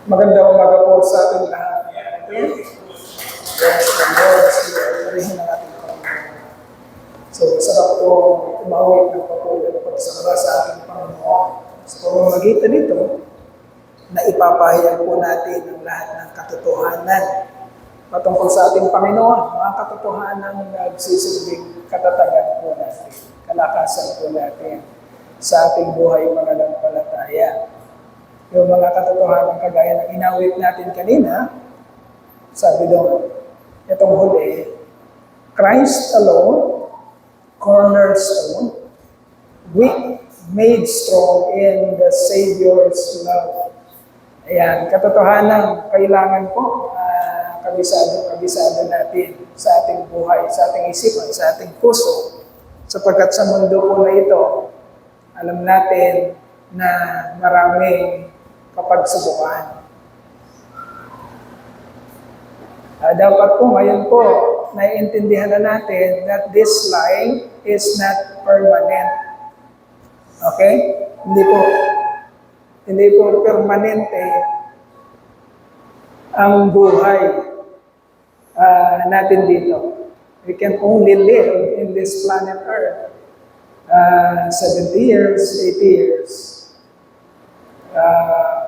Magandang umaga po sa ating lahat. Bless the Lord, purihin ang ating Panginoon. So, sarap po umawit ng patuloy na pagsamba sa ating Panginoon. Sa pamamagitan nito, na ipapahayag po natin ang lahat ng katotohanan patungkol sa ating Panginoon, mga katotohanan na nagsisilbing katatagan po natin, kalakasan po natin sa ating buhay mananampalataya. Yung mga katotohanan kagaya ng inawit natin kanina, sabi doon, itong huli, Christ alone, cornerstone, weak, made strong in the Savior's love. Ayan, katotohanan kailangan po, kabisado natin sa ating buhay, sa ating isipan, sa ating puso, sapagkat sa mundo po na ito, alam natin na maraming kapagsubukan. Dapat po ngayon po, naiintindihan na natin that this life is not permanent. Okay? Hindi po permanente ang buhay natin dito. We can only live in this planet Earth 70 years, 80 years.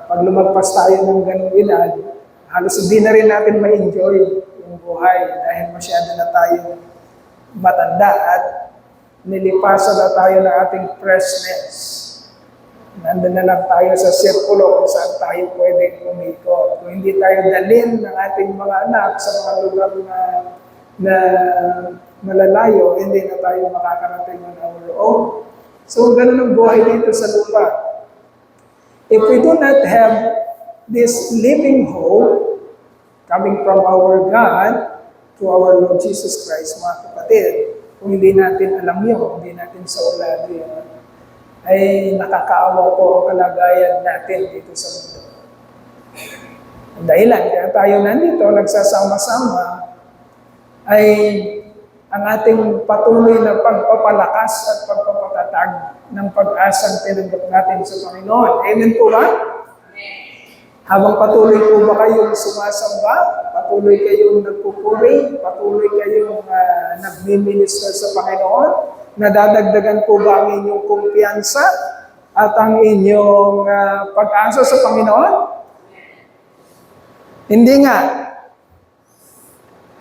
Pag lumagpas tayo ng ganung edad, halos hindi na rin natin ma-enjoy yung buhay dahil masyado na tayo matanda at nilipasan na tayo ng ating freshness. Nandun na lang tayo sa sirkulo kung saan tayo pwedeng umikot. Kung hindi tayo dalhin ng ating mga anak sa mga lugar na malalayo, hindi na tayo makakarating on our own. So, ganun ang buhay dito sa lupa. If we do not have this living hope coming from our God to our Lord Jesus Christ, mga kapatid, kung hindi natin alam yun, hindi natin saulado yun, ay nakakaawa po ang kalagayan natin dito sa mundo. Ang dahilan, kaya tayo nandito, nagsasama-sama, ay ang ating patuloy na pagpapalakas at pagpapatatag ng pag-asang tinanggap natin sa Panginoon. Amen po ba? Habang patuloy po ba kayong sumasamba, patuloy kayong nagpupuri, patuloy kayong nagmi-minister sa Panginoon, nadadagdagan po ba ang inyong kumpiyansa at ang inyong pag-asa sa Panginoon? Hindi nga.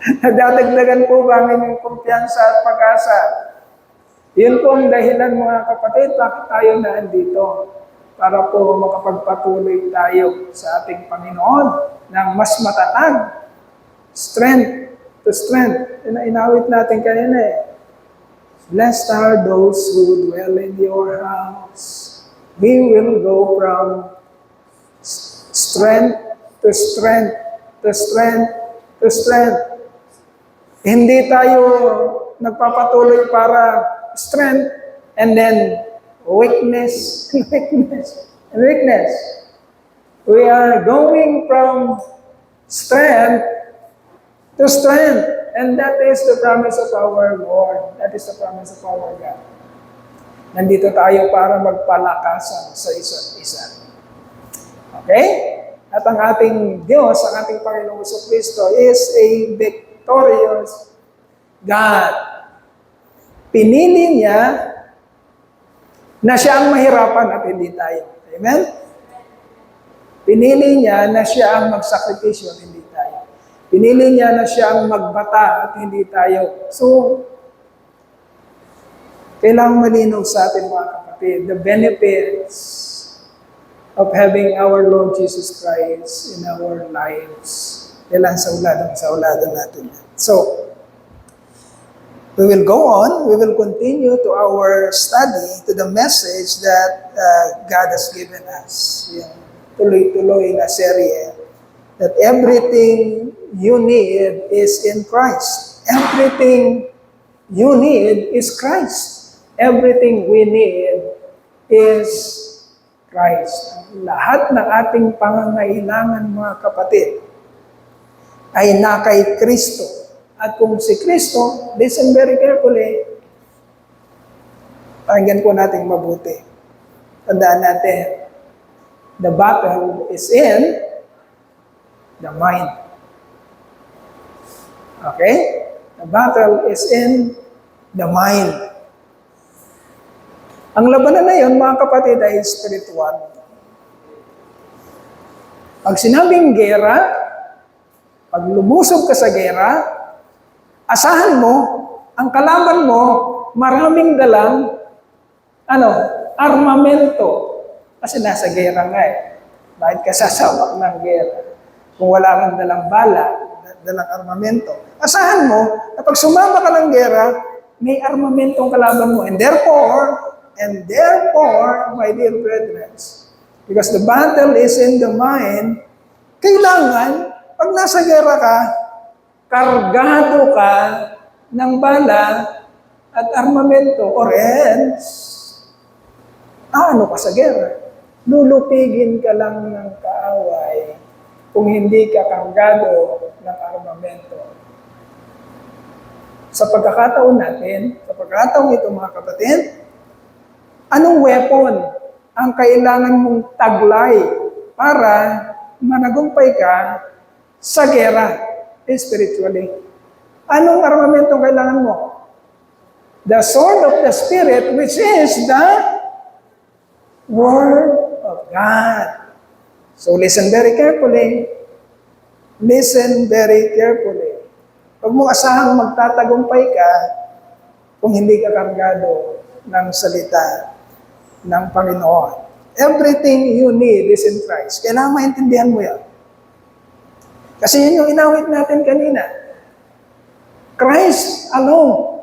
Nadadagdagan po ba ang inyong kumpiyansa at pag-asa? Yun po ang dahilan, mga kapatid, bakit tayo nandito? Para po makapagpatuloy tayo sa ating Panginoon ng mas matatag. Strength to strength. Inawit natin kanina eh. Blessed are those who dwell in your house. We will go from strength to strength to strength to strength. Hindi tayo nagpapatuloy para strength and then weakness, weakness. We are going from strength to strength. And that is the promise of our Lord. That is the promise of our God. Nandito tayo para magpalakasan sa isa't isa. Okay? At ang ating Diyos, ang ating Panginoong Kristo is a victorious God. Pinili niya na siya ang mahirapan at hindi tayo. Amen? Pinili niya na siya ang magsakripisyo, hindi tayo. Pinili niya na siya ang magbata at hindi tayo. So, kailangang malinaw sa atin, mga kapatid, the benefits of having our Lord Jesus Christ in our lives. Kailangan saulado natin. So, we will go on, we will continue to our study, to the message that God has given us. Yung tuloy-tuloy na serye. That everything you need is in Christ. Everything you need is Christ. Everything we need is Christ. Lahat ng ating pangangailangan, mga kapatid, ay na kay Kristo. At kung si Kristo, listen very carefully, pakinggan po natin mabuti. Tandaan natin, the battle is in the mind. Okay? The battle is in the mind. Ang labanan na yun, mga kapatid, ay spiritual. Pag sinabing gera, pag lumusob ka sa gera, asahan mo, ang kalaban mo, maraming dalang, armamento. Kasi nasa gera nga eh. Bakit ka sasabak ng gera? Kung wala kang dalang bala, dalang armamento. Asahan mo, na pag sumama ka ng gera, may armamentong kalaban mo. And therefore, my dear brethren, because the battle is in the mind, kailangan, pag nasa gera ka, kargado ka ng bala at armamento, or else, ano ka sa gera? Lulupigin ka lang ng kaaway kung hindi ka kargado ng armamento. Sa pagkakataon natin, sa pagkakataon ito mga kapatid, anong weapon ang kailangan mong taglay para managumpay ka sa gera spiritually? Anong armamentong kailangan mo? The sword of the Spirit, which is the Word of God. So listen very carefully. Listen very carefully. Huwag mo asahang magtatagumpay ka kung hindi ka kargado ng salita ng Panginoon. Everything you need is in Christ. Kailangan maintindihan mo yan. Kasi yun yung inawit natin kanina. Christ alone.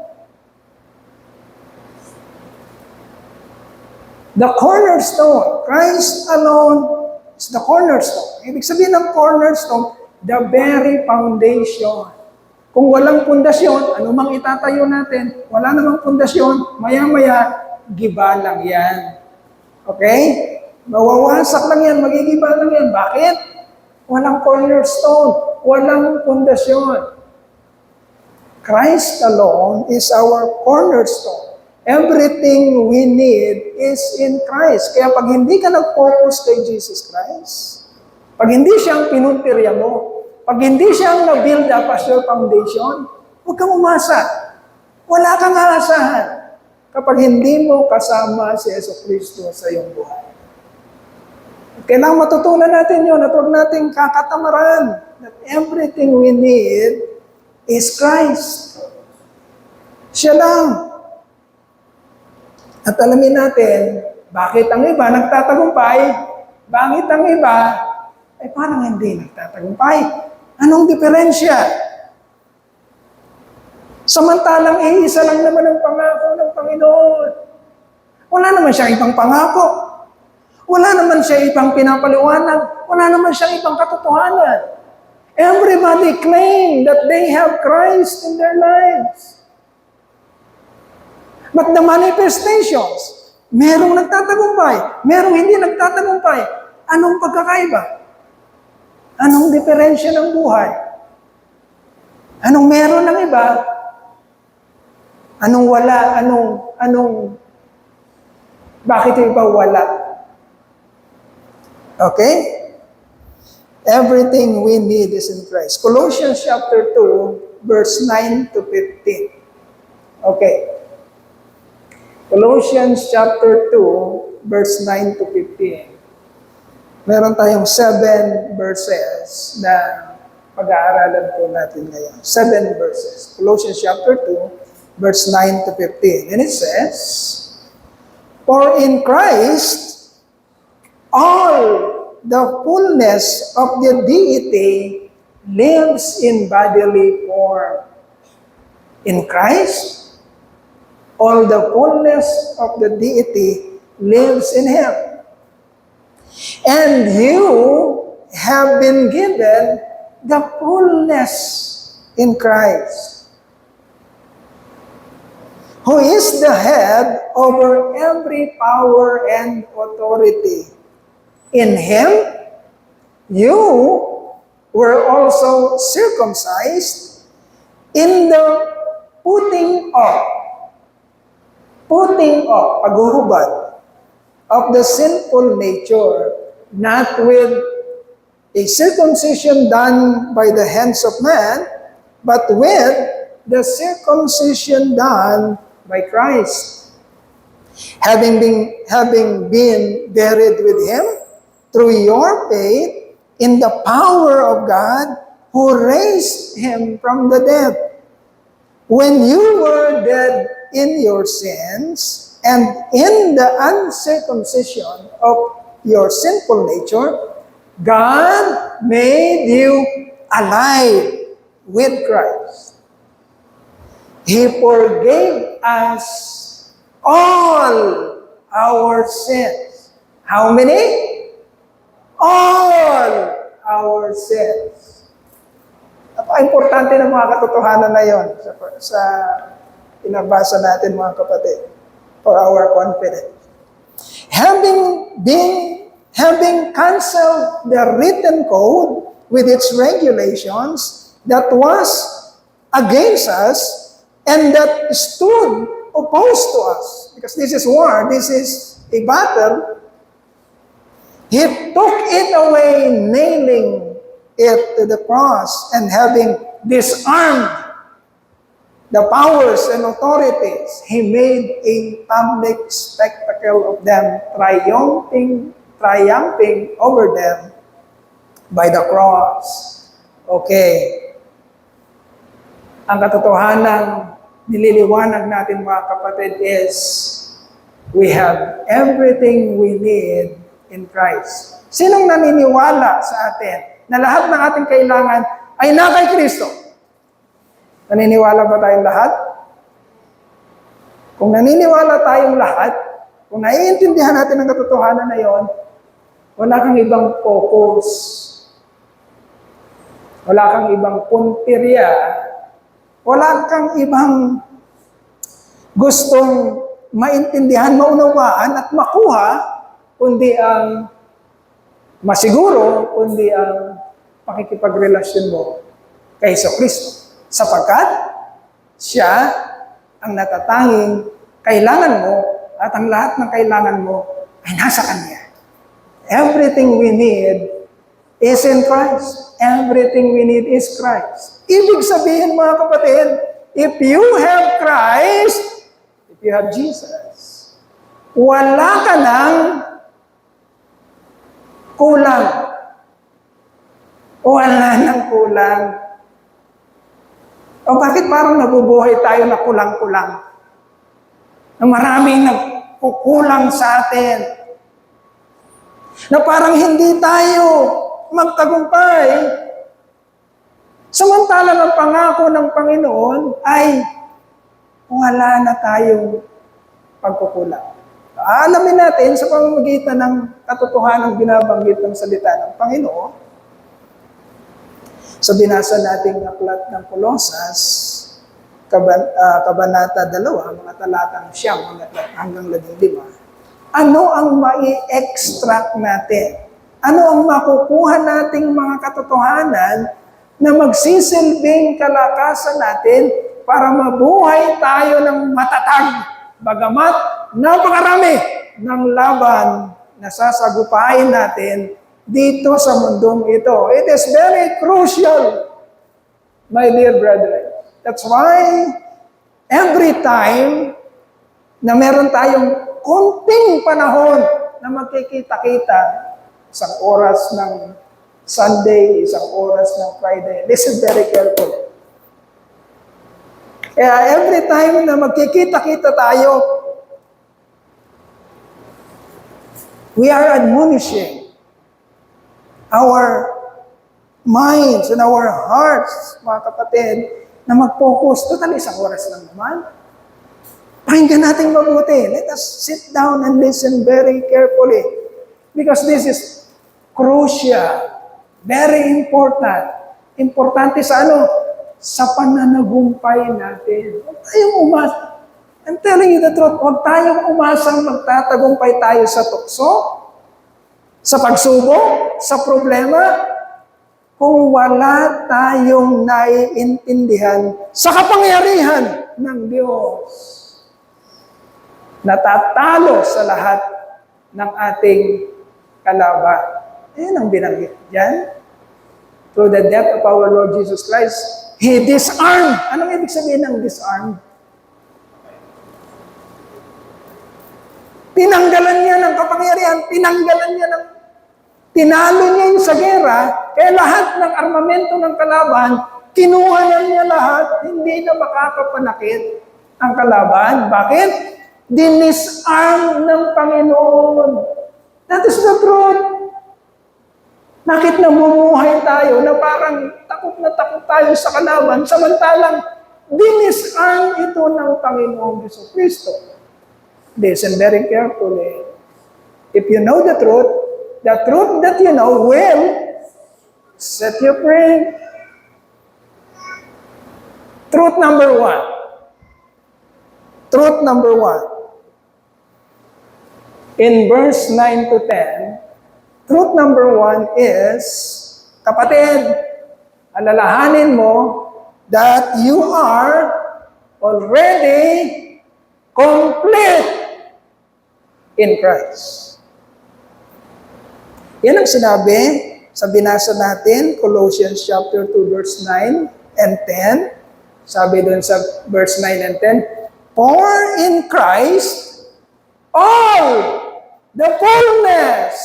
The cornerstone. Christ alone is the cornerstone. Ibig sabihin ng cornerstone, the very foundation. Kung walang pundasyon, anumang itatayo natin, wala namang pundasyon, maya-maya, giba lang yan. Okay? Mawawasak lang yan, magigiba lang yan. Bakit? Walang cornerstone, walang pundasyon. Christ alone is our cornerstone. Everything we need is in Christ. Kaya pag hindi ka nag-focus kay Jesus Christ, pag hindi siyang pinuntirya mo, pag hindi siyang na-build up as your foundation, huwag kang umasa. Wala kang aasahan kapag hindi mo kasama si Yesu Cristo sa iyong buhay. Kailangan matutunan natin yun at huwag natin kakatamaran that everything we need is Christ. Siya lang. At alamin natin, bakit ang iba nagtatagumpay, bakit ang iba ay parang hindi nagtatagumpay. Anong diferensya? Samantalang iisa lang naman ang pangako ng Panginoon. Wala naman siyang ibang pangako. Wala naman siya ibang pinapaliwanag. Wala naman siyang ibang katotohanan. Everybody claim that they have Christ in their lives. But the manifestations, merong nagtatagumpay, merong hindi nagtatagumpay. Anong pagkakaiba? Anong diferensya ng buhay? Anong meron ng iba? Anong wala? Bakit yung iba wala? Okay? Everything we need is in Christ. Colossians chapter 2, verse 9 to 15. Okay. Colossians chapter 2, verse 9 to 15. Meron tayong 7 verses na pag-aaralan po natin ngayon. 7 verses. Colossians chapter 2, verse 9 to 15. And it says, For in Christ, all the fullness of the deity lives in bodily form. In Christ, all the fullness of the deity lives in Him. And you have been given the fullness in Christ, who is the head over every power and authority. In Him, you were also circumcised in the putting off, paghuhubad of the sinful nature, not with a circumcision done by the hands of man, but with the circumcision done by Christ. Having been buried with him through your faith in the power of God who raised him from the dead. When you were dead in your sins and in the uncircumcision of your sinful nature, God made you alive with Christ. He forgave us all our sins. How many? All our sins. Napaka-importante ng mga katotohanan na yon sa pinabasa natin, mga kapatid, for our confidence. Having canceled the written code with its regulations that was against us and that stood opposed to us, because this is war, this is a battle, he took it away, nailing it to the cross, and having disarmed the powers and authorities, he made a public spectacle of them, triumphing over them by the cross. Okay. Ang katotohanan nililiwanag natin, mga kapatid, is we have everything we need in Christ. Sinong naniniwala sa atin na lahat ng ating kailangan ay na kay Kristo? Naniniwala ba tayong lahat? Kung naniniwala tayong lahat, kung naiintindihan natin ang katotohanan na yon, wala kang ibang focus. Wala kang ibang puntirya. Wala kang ibang gustong maintindihan, maunawaan at makuha, kundi ang masiguro, kundi ang pakikipagrelasyon mo kay Jesucristo. Sapagkat siya ang natatanging kailangan mo at ang lahat ng kailangan mo ay nasa Kanya. Everything we need is in Christ. Everything we need is Christ. Ibig sabihin, mga kapatid, if you have Christ, if you have Jesus, wala ka nang kulang. Wala nang kulang. O bakit parang nabubuhay tayo na kulang-kulang? Na maraming nagkukulang sa atin. Na parang hindi tayo magtagumpay. Samantalang ang pangako ng Panginoon ay wala na tayong pagkukulang. Alamin natin sa pamamagitan ng katotohanan binabanggit ng salita ng Panginoon. So binasa nating aklat ng Kolosas, Kabanata 2, mga talatang 9 hanggang 15. Ano ang mai-extract natin? Ano ang makukuha nating mga katotohanan na magsisilbing kalakasan natin para mabuhay tayo ng matatag, bagamat napakarami ng laban na sasagupain natin dito sa mundong ito. It is very crucial, my dear brethren. That's why every time na meron tayong konting panahon na magkikita-kita, isang oras ng Sunday, isang oras ng Friday, listen very carefully. Kaya every time na magkikita-kita tayo, we are admonishing our minds and our hearts, mga kapatid, na mag-focus. Total, isang oras lang naman. Pakinggan natin mabuti. Let us sit down and listen very carefully. Because this is crucial. Very important. Importante sa ano? Sa pananagumpay natin. Huwag tayong umasa. I'm telling you the truth. Huwag tayong umasang magtatagumpay tayo sa tukso, sa pagsubok, sa problema, kung wala tayong naiintindihan sa kapangyarihan ng Diyos. Natatalo sa lahat ng ating kalaban. Ayan ang binanggit dyan. through the death of our Lord Jesus Christ, He disarmed. Anong ibig sabihin ng disarmed? Tinanggalan niya ng kapangyarihan, tinalo niya yung sa gera, kaya lahat ng armamento ng kalaban, kinuha na niya lahat, hindi na makakapanakit ang kalaban. Bakit? Dinisarm ng Panginoon. That is the truth. Bakit namumuhay tayo na parang takot na takot tayo sa kalaban, samantalang dinisarm ito ng Panginoong Jesucristo. Listen very carefully. If you know the truth that you know will set you free. Truth number one. Truth number one. In verse 9 to 10, truth number one is, kapatid, alalahanin mo that you are already complete in Christ. Yan ang sinabi sa binasa natin, Colossians chapter 2, verse 9 and 10. Sabi doon sa verse 9 and 10, for in Christ, all the fullness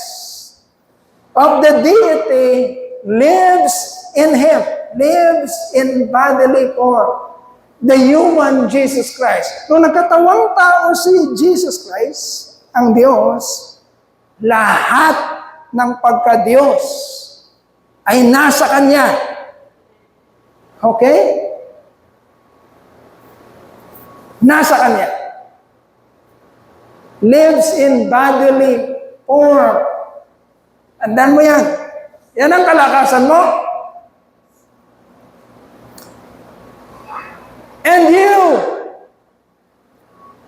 of the deity lives in Him, lives in bodily form. The human Jesus Christ. Nung nagkatawang tao si Jesus Christ, ang Diyos, lahat ng pagka-Diyos ay nasa Kanya. Okay? Nasa Kanya. Lives in bodily form. Andan mo yan. Yan ang kalakasan mo. And you,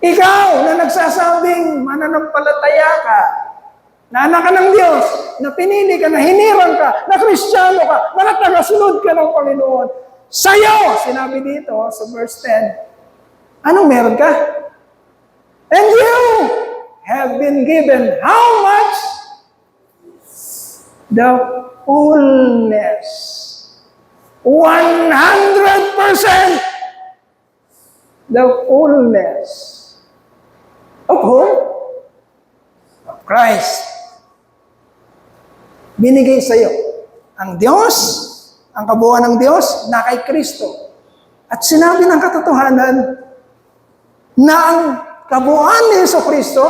ikaw na nagsasabing mananampalataya ka, na anak ka ng Diyos, na pinili ka, na hinirang ka, na Kristiyano ka, na tagasunod ka ng Panginoon, sa'yo, sinabi dito sa verse 10, anong meron ka? And you have been given how much? The fullness. 100%. The fullness of whom? Of Christ. Binigay sa iyo ang Diyos, ang kabuuan ng Diyos na kay Kristo. At sinabi ng katotohanan na ang kabuuan ni Jesucristo,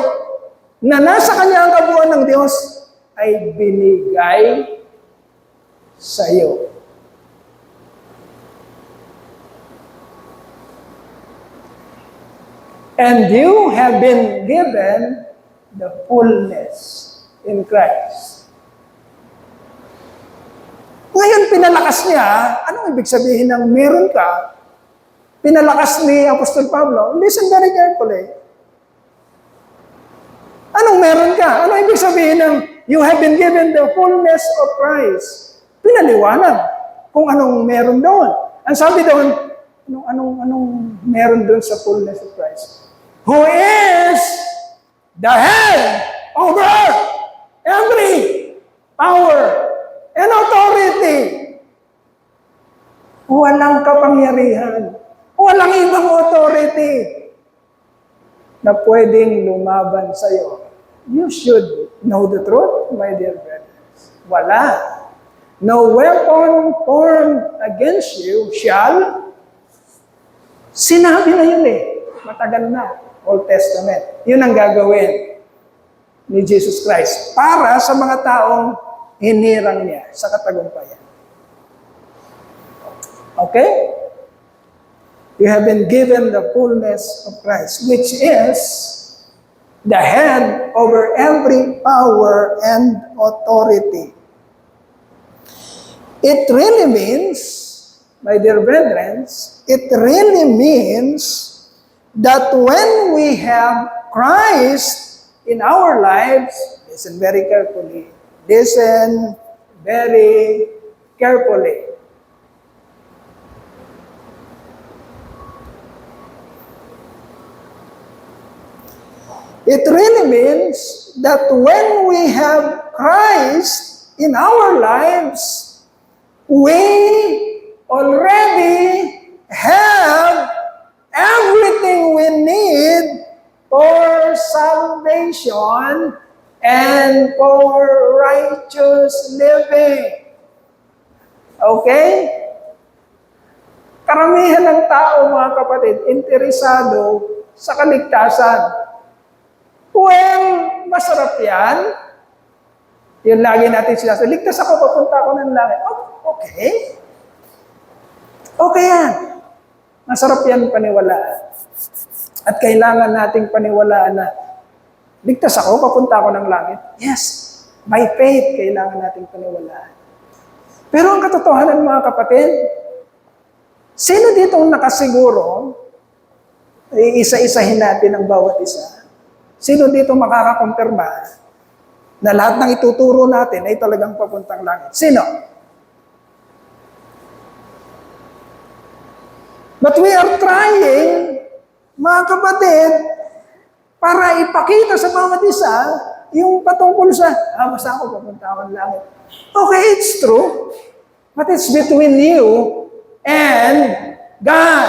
na nasa Kanya ang kabuuan ng Diyos, ay binigay sa iyo. And you have been given the fullness in Christ. Ngayon, pinalakas niya, anong ibig sabihin ng meron ka? Pinalakas ni Apostol Pablo. Listen very carefully. Anong meron ka? Anong ibig sabihin ng you have been given the fullness of Christ? Pinaliwanag kung anong meron doon. Ang sabi doon, anong meron doon sa fullness of Christ? Who is the head over every power and authority. Walang kapangyarihan, walang ibang authority na pwedeng lumaban sa iyo. You should know the truth, my dear brothers. Wala. No weapon formed against you shall. Sinabi na yun matagal na. Old Testament. Yun ang gagawin ni Jesus Christ para sa mga taong hinirang niya sa katagumpayan. Okay? You have been given the fullness of Christ, which is the head over every power and authority. It really means, my dear brethren, it really means that when we have Christ in our lives, listen very carefully. Listen very carefully. It really means that when we have Christ in our lives, we already have everything we need for salvation and for righteous living. Okay? Karamihan ng tao, mga kapatid, interesado sa kaligtasan. Well, masarap yan. Yun lagi natin sinasabi, ligtas ako, papunta ako ng langit. Oh, okay. Okay yan. Masarap yan paniwalaan. At kailangan nating paniwalaan na ligtas ako, papunta ako ng langit. Yes, by faith, kailangan nating paniwalaan. Pero ang katotohanan, mga kapatid, sino ditong nakasiguro, isa-isahin natin ang bawat isa. Sino dito makakakumpirma na lahat ng ituturo natin ay talagang papuntang langit? Sino? But we are trying, mga kapatid, para ipakita sa bawat isa yung patungkol sa, basta ako, papunta ako ng langit. Okay, it's true. But it's between you and God.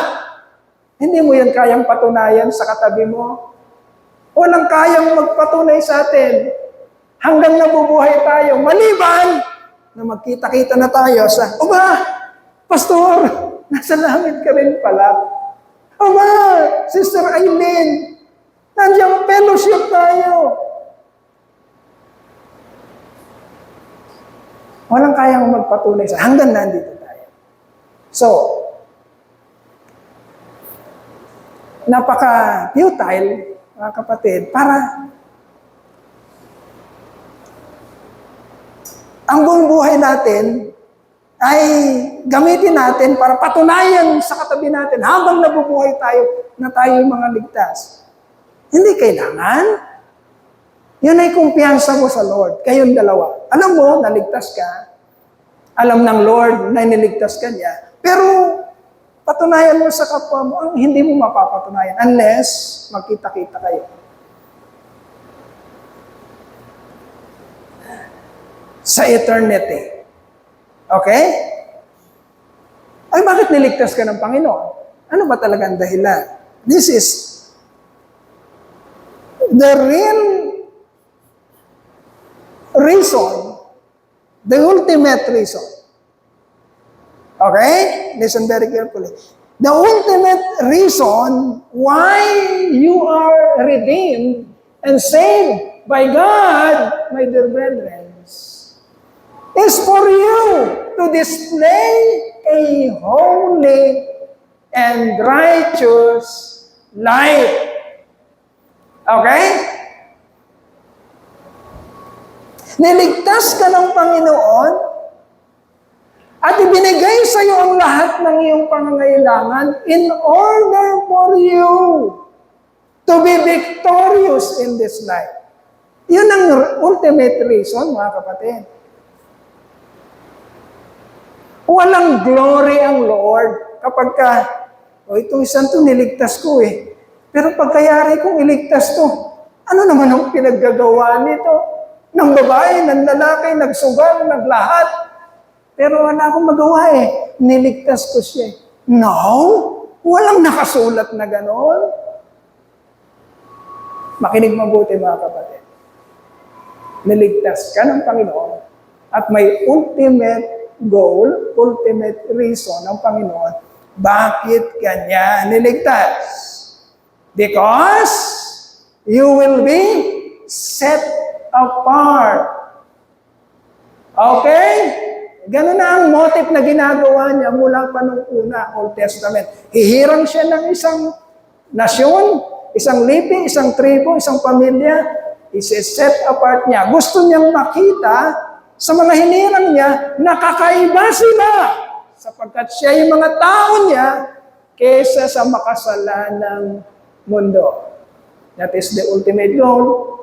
Hindi mo yan kayang patunayan sa katabi mo. Walang kayang magpatunay sa atin hanggang nabubuhay tayo. Maliban na magkita-kita na tayo sa, Pastor, nasa langit ka rin pala. Sister Aileen, nandiyan fellowship tayo. Walang kayang magpatunay sa hanggang nandito tayo. So, napaka-futile, mga kapatid, para ang buong buhay natin ay gamitin natin para patunayan sa katabi natin habang nabubuhay tayo na tayo yung mga ligtas. Hindi kailangan. Yun ay kumpiyansa mo sa Lord. Kayong dalawa. Alam mo, naligtas ka. Alam ng Lord na niligtas ka niya. Pero patunayan mo sa kapwa mo, ang hindi mo mapapatunayan unless magkita-kita kayo. Sa eternity. Okay? Ay, bakit niligtas ka ng Panginoon? Ano ba talagang dahilan? This is the real reason, the ultimate reason. Okay? Listen very carefully. The ultimate reason why you are redeemed and saved by God, my dear brethren, is for you to display a holy and righteous life. Okay? Niligtas ka ng Panginoon at ibinigay sa iyo ang lahat ng iyong pangangailangan in order for you to be victorious in this life. Yun ang ultimate reason, mga kapatid. Walang glory ang Lord kapag itong isang to niligtas ko eh. Pero pagkayari kong iligtas to, ano naman ang pinaggagawa nito? Ng babae, ng lalaki, nagsugal, naglahat. Pero wala akong magawa eh. Niligtas ko siya. No, walang nakasulat na gano'n. Makinig mabuti, mga kapatid. Niligtas ka ng Panginoon at may ultimate goal, ultimate reason ng Panginoon, bakit kanya niligtas? Because you will be set apart. Okay? Ganun na ang motive na ginagawa niya mula pa nung una, Old Testament. Hihirang siya ng isang nasyon, isang lipi, isang tribo, isang pamilya, isi-set apart niya. Gusto niyang makita sa mga hinirang niya, nakakaiba sila sapagkat siya yung mga tao niya kesa sa makasalanang mundo. That is the ultimate goal.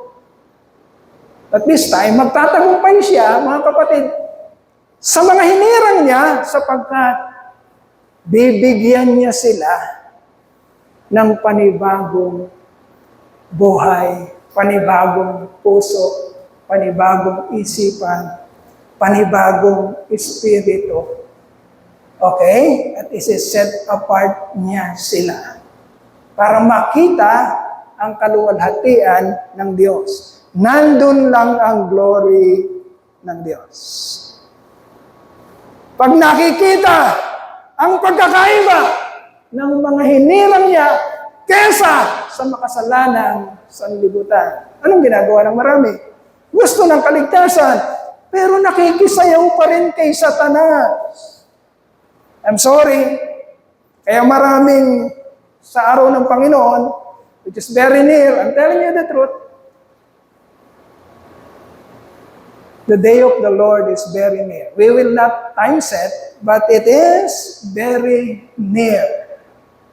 But this time, magtatagumpay siya, mga kapatid, sa mga hinirang niya sapagkat bibigyan niya sila ng panibagong buhay, panibagong puso, panibagong isipan, panibagong espiritu Okay? At isi-set apart niya sila para makita ang kaluwalhatian ng Diyos. Nandun lang ang glory ng Diyos. Pag nakikita ang pagkakaiba ng mga hinirang niya kesa sa makasalanang sanlibutan. Anong ginagawa ng marami? Gusto ng kaligtasan, pero nakikisayaw pa rin kay Satanas. I'm sorry. Kaya maraming sa araw ng Panginoon, which is very near, I'm telling you the truth, the day of the Lord is very near. We will not time set, but it is very near.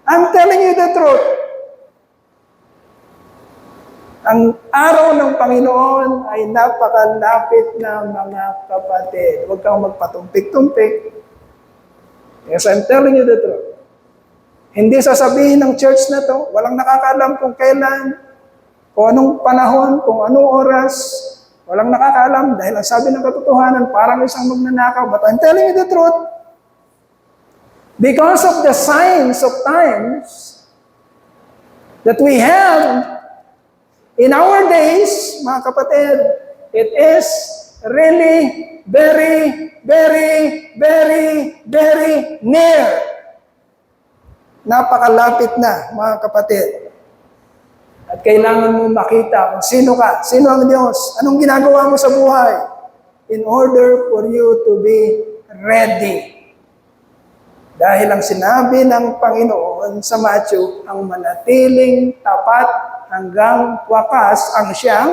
I'm telling you the truth. Ang araw ng Panginoon ay napakalapit na mga kapatid. Huwag kang magpatumpik-tumpik. Yes, I'm telling you the truth. Hindi sasabihin ng church na to, walang nakakaalam kung kailan, kung anong panahon, kung anong oras, walang nakakaalam dahil ang sabi ng katotohanan, parang isang magnanakaw. But I'm telling you the truth. Because of the signs of times that we have in our days, mga kapatid, it is really very, very, very, very near. Napakalapit na, mga kapatid. At kailangan mo makita kung sino ka, sino ang Diyos, anong ginagawa mo sa buhay in order for you to be ready. Dahil ang sinabi ng Panginoon sa Matthew, ang manatiling tapat hanggang wakas ang siyang,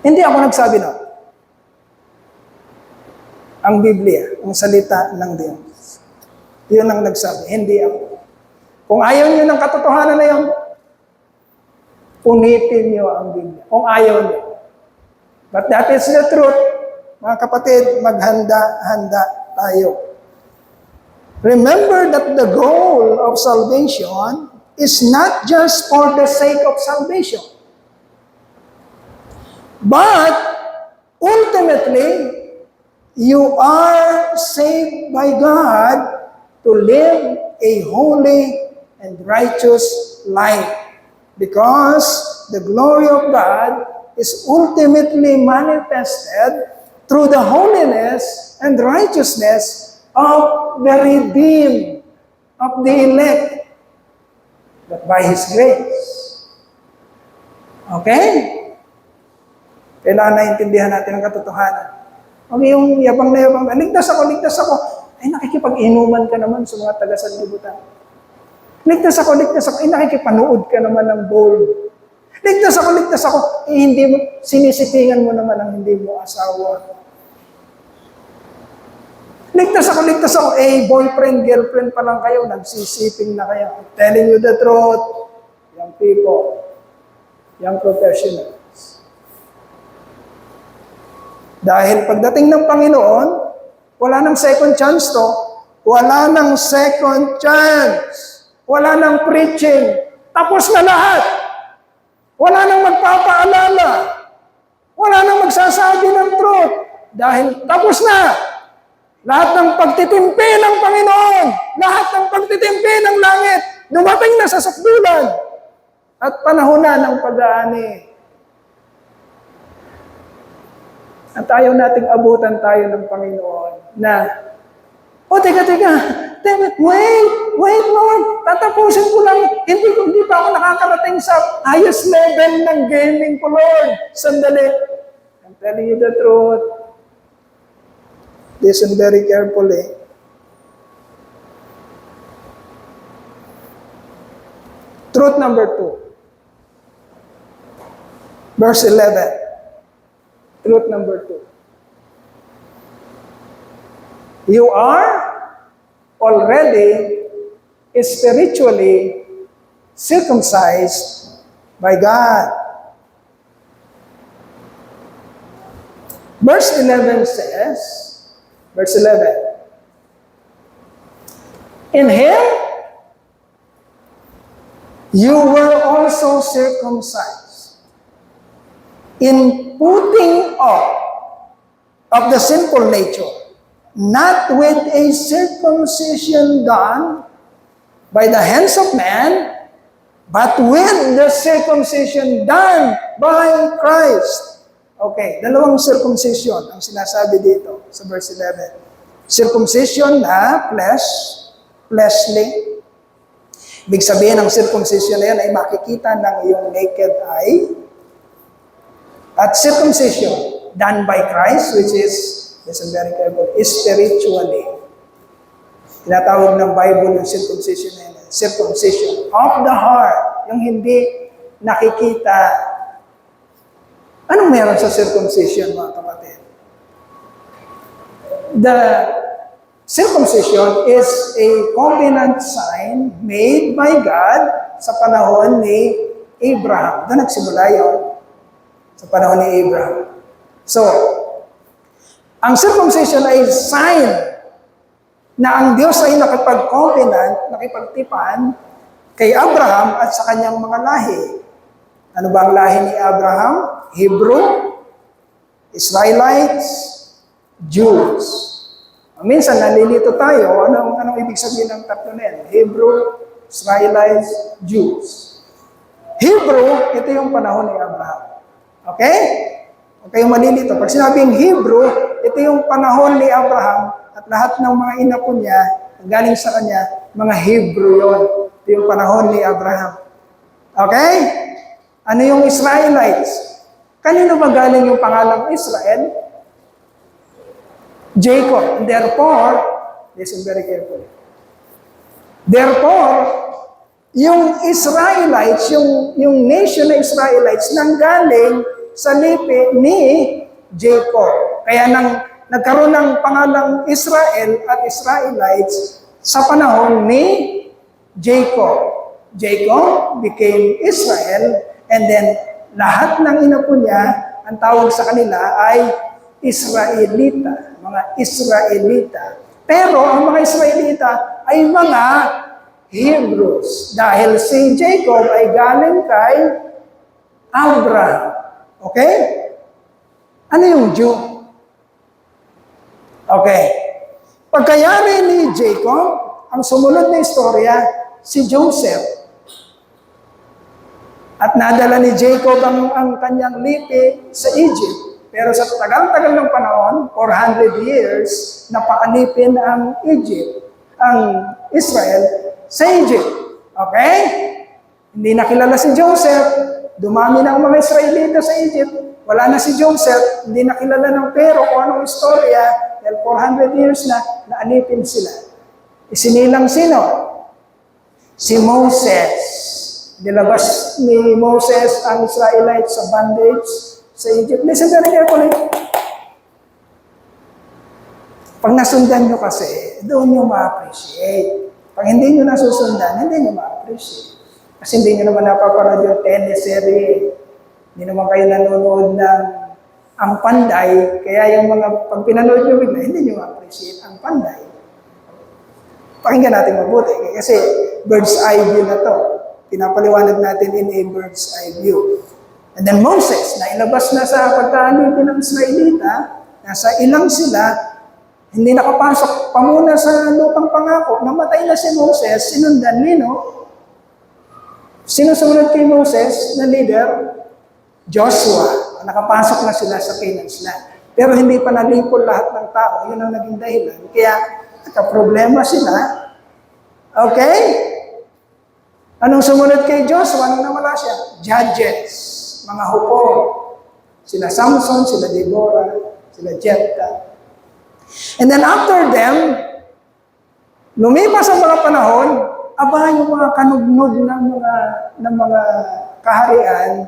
hindi ako nagsabi na. Ang Biblia, ang salita ng Diyos. Yun ang nagsabi, hindi ako. Kung ayaw niyo ng katotohanan na yun, punitin niyo ang Biblia. Kung ayaw niyo. But that is the truth. Mga kapatid, maghanda-handa tayo. Remember that the goal of salvation is not just for the sake of salvation. But ultimately, you are saved by God to live a holy and righteous life. Because the glory of God is ultimately manifested through the holiness and righteousness of the redeemed, of the elect, but by His grace. Okay? Kailangan naintindihan natin ang katotohanan. Okay, yung yabang na yabang, ligtas ako. Ay, nakikipag-inuman ka naman sa mga taga-sanlibutan. Ligtas ako. Ay, nakikipanood ka naman ng bowl. Ligtas ako. Eh, hindi mo, sinisitingan mo naman ang hindi mo asawa. Ligtas ako. Eh, boyfriend, girlfriend pa lang kayo, nagsisiping na kayo. I'm telling you the truth, young people, young professionals. Dahil pagdating ng Panginoon, wala nang second chance to. Wala nang second chance. Wala nang preaching. Tapos na lahat. Wala nang magpapaalala. Wala nang magsasabi ng truth. Dahil tapos na. Lahat ng pagtitimpi ng Panginoon. Lahat ng pagtitimpi ng langit. Dumating na sa sakdulan. At panahon na ng pag-aani. At ayaw nating abutan tayo ng Panginoon na, teka, wait, Lord, tatapusin ko lang, hindi pa ako nakakarating sa highest level ng gaming ko, Lord. Sandali. I'm telling you the truth. Listen very carefully. Truth number 2. Verse 11. Truth number 2. You are already spiritually circumcised by God. Verse 11 says, in Him, you were also circumcised in putting off of the sinful nature not with a circumcision done by the hands of man, but with the circumcision done by Christ. Okay, dalawang circumcision ang sinasabi dito sa verse 11. Circumcision na fleshly. Ibig sabihin ng circumcision na yan ay makikita ng iyong naked eye. At circumcision done by Christ, which is, listen very careful, is spiritually. Tinatawag ng Bible yung circumcision na yan. Circumcision of the heart. Yung hindi nakikita. Anong meron sa circumcision, mga kapatid? The circumcision is a covenant sign made by God sa panahon ni Abraham. Doon nagsimula yun. Sa panahon ni Abraham. So, ang circumcision ay sign na ang Diyos ay nakipag-covenant, nakipagtipan kay Abraham at sa kanyang mga lahi. Ano ba ang lahi ni Abraham? Hebrew, Israelites, Jews. Minsan nalilito tayo, anong ibig sabihin ng tatlo na yan? Hebrew, Israelites, Jews. Hebrew, ito yung panahon ni Abraham. Okay? Huwag kayong malilito. Pag sinabing Hebrew, ito yung panahon ni Abraham at lahat ng mga inapo niya, galing sa kanya, mga Hebrew yon. Ito yung panahon ni Abraham. Okay? Ano yung Israelites? Kanino ba galing yung pangalang Israel? Jacob. And therefore, listen very carefully. Therefore, yung Israelites, yung nation na Israelites, nanggaling sa lipi ni Jacob. Kaya nagkaroon ng pangalang Israel at Israelites sa panahon ni Jacob. Jacob became Israel, and then lahat ng inapo niya, ang tawag sa kanila ay Israelita, mga Israelita. Pero ang mga Israelita ay mga Hebrews. Dahil si Jacob ay galing kay Abraham. Okay? Ano yung Jew? Okay. Pagkayari ni Jacob, ang sumunod na istorya, si Joseph. At nadala ni Jacob ang kanyang lipi sa Egypt. Pero sa tagal-tagal ng panahon, 400 years, napaalipin ang Egypt, ang Israel, sa Egypt. Okay? Hindi nakilala si Joseph. Dumami na ang mga Israelita sa Egypt. Wala na si Joseph. Hindi nakilala ng Pero kung anong istorya. Dahil 400 years na, naalipin sila. Isinilang sino? Si Moses. Nilabas ni Moses ang Israelites sa bondage sa Egypt. Listen very carefully. Pag nasundan nyo kasi, doon nyo ma-appreciate. Pag hindi nyo nasusundan, hindi nyo ma-appreciate. Kasi hindi nyo naman napaparad yung teleserye. Hindi naman kayo nanonood ng Ang Panday. Kaya yung mga, pag pinanood nyo bigla, hindi nyo ma-appreciate Ang Panday. Pakinggan natin mabuti. Kasi bird's eye view na to. Pinapaliwanag natin in a bird's eye view. And then Moses, na ilabas na sa pagkaalipin ng Israelita, nasa ilang sila, hindi nakapasok pa muna sa lupang pangako, namatay na si Moses, sinundan nino. Sino sumunod kay Moses na leader? Joshua. Nakapasok na sila sa Canaan's land. Pero hindi pa nalipol lahat ng tao. Yun ang naging dahilan. Kaya nagka-problema sila. Okay? Anong sumunod kay Joshua nung nawala siya? Judges. Mga hukong. Sila Samson, sila Deborah, sila Jephthah. And then after them, lumipas ang mga panahon, aba yung mga kanugnog ng mga kaharian,